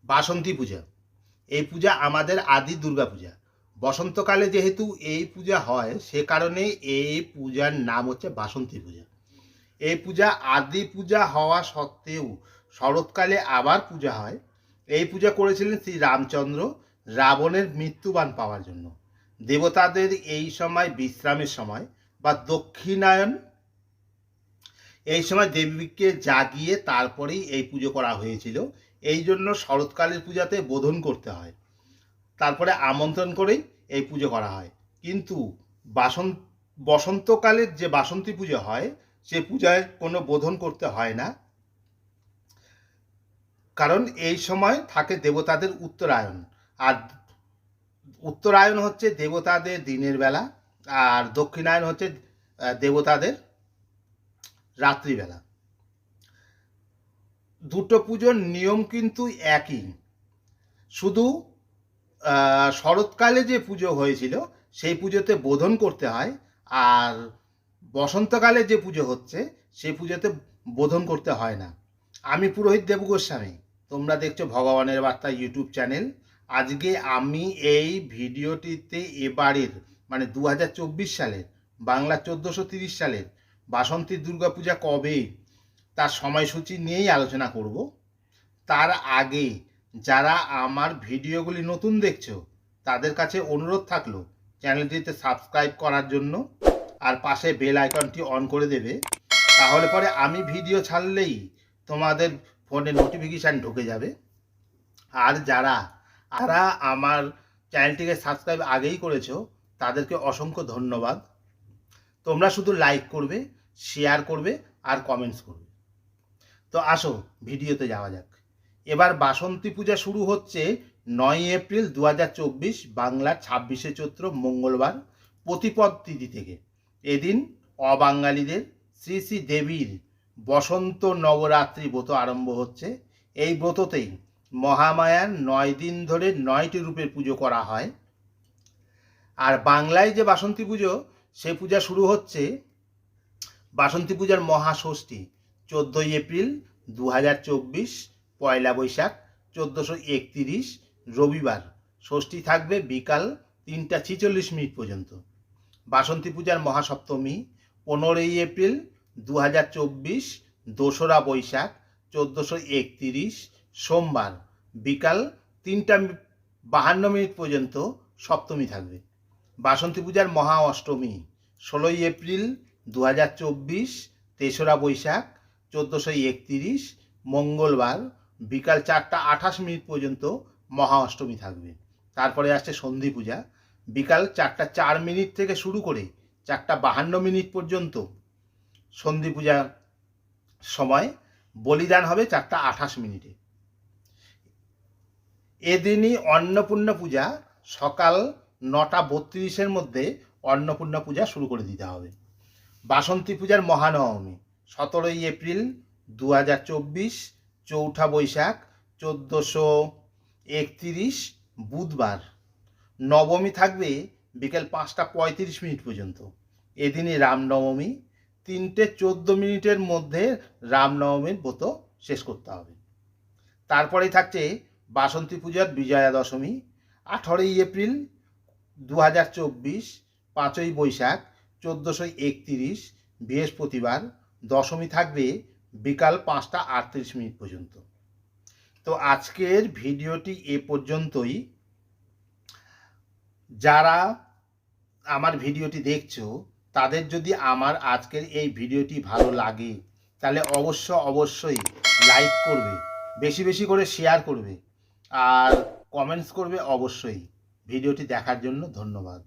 বাসন্তী পূজা। এই পূজা আমাদের আদি দুর্গা পূজা। বসন্তকালে যেহেতু এই পূজা হয়, সে কারণে এই পূজার নাম হচ্ছে বাসন্তী পূজা। এই পূজা আদি পূজা হওয়া সত্ত্বেও শরৎকালে আবার পূজা হয়। এই পূজা করেছিলেন শ্রী রামচন্দ্র রাবণের মৃত্যুবান পাওয়ার জন্য। দেবতাদের এই সময় বিশ্রামের সময় বা দক্ষিণায়ন, এই সময় দেবীকে জাগিয়ে তারপরেই এই পুজো করা হয়েছিল। এই জন্য শরৎকালের পূজাতে বোধন করতে হয়, তারপরে আমন্ত্রণ করেই এই পুজো করা হয়। কিন্তু বসন্তকালের যে বাসন্তী পুজো হয়, সে পূজায় কোনো বোধন করতে হয় না, কারণ এই সময় থাকে দেবতাদের উত্তরায়ণ। আর উত্তরায়ণ হচ্ছে দেবতাদের দিনের বেলা, আর দক্ষিণায়ন হচ্ছে দেবতাদের রাত্রিবেলা। দুটো পুজোর নিয়ম কিন্তু একই, শুধু শরৎকালে যে পুজো হয়েছিল সেই পুজোতে বোধন করতে হয়, আর বসন্তকালে যে পুজো হচ্ছে সেই পুজোতে বোধন করতে হয় না। আমি পুরোহিত দেবু গোস্বামী, তোমরা দেখছো ভগবানের বার্তা ইউটিউব চ্যানেল। আজকে আমি এই ভিডিওটিতে এবারের মানে 2024 সালের বাংলা 1430 সালের বাসন্তী দুর্গাপূজা কবে তার সময়সূচি নিয়েই আলোচনা করব। তার আগে যারা আমার ভিডিওগুলি নতুন দেখছো তাদের কাছে অনুরোধ থাকলো চ্যানেলটিতে সাবস্ক্রাইব করার জন্য, আর পাশে বেল আইকনটি অন করে দেবে। তাহলে পরে আমি ভিডিও ছাড়লেই তোমাদের ফোনে নোটিফিকেশান ঢুকে যাবে। আর যারা আমার চ্যানেলটিকে সাবস্ক্রাইব আগেই করেছো তাদেরকে অসংখ্য ধন্যবাদ। তোমরা শুধু লাইক করবে, শেয়ার করবে আর কমেন্টস করবে। তো আসো ভিডিওতে যাওয়া যাক। এবার বাসন্তী পূজা শুরু হচ্ছে 9 এপ্রিল 2024 বাংলার 26শে চৈত্র মঙ্গলবার প্রতিপদ তিথি থেকে। এদিন অবাঙালিদের শ্রী শ্রী দেবীর বসন্ত নবরাত্রি ব্রত আরম্ভ হচ্ছে। এই ব্রততেই মহামায়ার 9 দিন ধরে 9টি রূপের পুজো করা হয়। আর বাংলায় যে বাসন্তী পুজো, সে পূজা শুরু হচ্ছে বাসন্তী পূজার মহাষষ্ঠী 14 এপ্রিল 2024 পয়লা বৈশাখ 1431 রবিবার। ষষ্ঠী থাকবে বিকাল 3:46 পর্যন্ত। বাসন্তী পূজার মহাসপ্তমী 15 এপ্রিল 2024 দোসরা বৈশাখ 1431 সোমবার বিকাল 3:52 পর্যন্ত সপ্তমী থাকবে। বাসন্তী পূজার মহা অষ্টমী 16 এপ্রিল 2024 তেসরা বৈশাখ 1431 মঙ্গলবার বিকাল 4:28 পর্যন্ত মহা অষ্টমী থাকবে। তারপরে আসছে সন্ধি পূজা, বিকাল 4:04 থেকে শুরু করে 4:52 পর্যন্ত সন্ধি পূজার সময়। বলিদান হবে 4:28। এদিনই অন্নপূর্ণা পূজা সকাল 9:32 মধ্যে অন্নপূর্ণা পূজা শুরু করে দিতে হবে। বাসন্তী পূজার মহানবমী 17 এপ্রিল 2024 চৌঠা বৈশাখ 1431 বুধবার। নবমী থাকবে বিকেল 5:35 পর্যন্ত। এদিনই রামনবমী 3:14 মধ্যে রামনবমীর ব্রত শেষ করতে হবে। তারপরেই থাকছে বাসন্তী পূজার বিজয়া দশমী 18 এপ্রিল 2024 5ই বৈশাখ 1431 বৃহস্পতিবার। দশমী থাকবে বিকাল 5:38 পর্যন্ত। তো আজকের ভিডিওটি এ পর্যন্তই। যারা আমার ভিডিওটি দেখছো তাদের যদি আমার আজকের এই ভিডিওটি ভালো লাগে তাহলে অবশ্যই লাইক করবে, বেশি বেশি করে শেয়ার করবে আর কমেন্টস করবে অবশ্যই। ভিডিওটি দেখার জন্য ধন্যবাদ।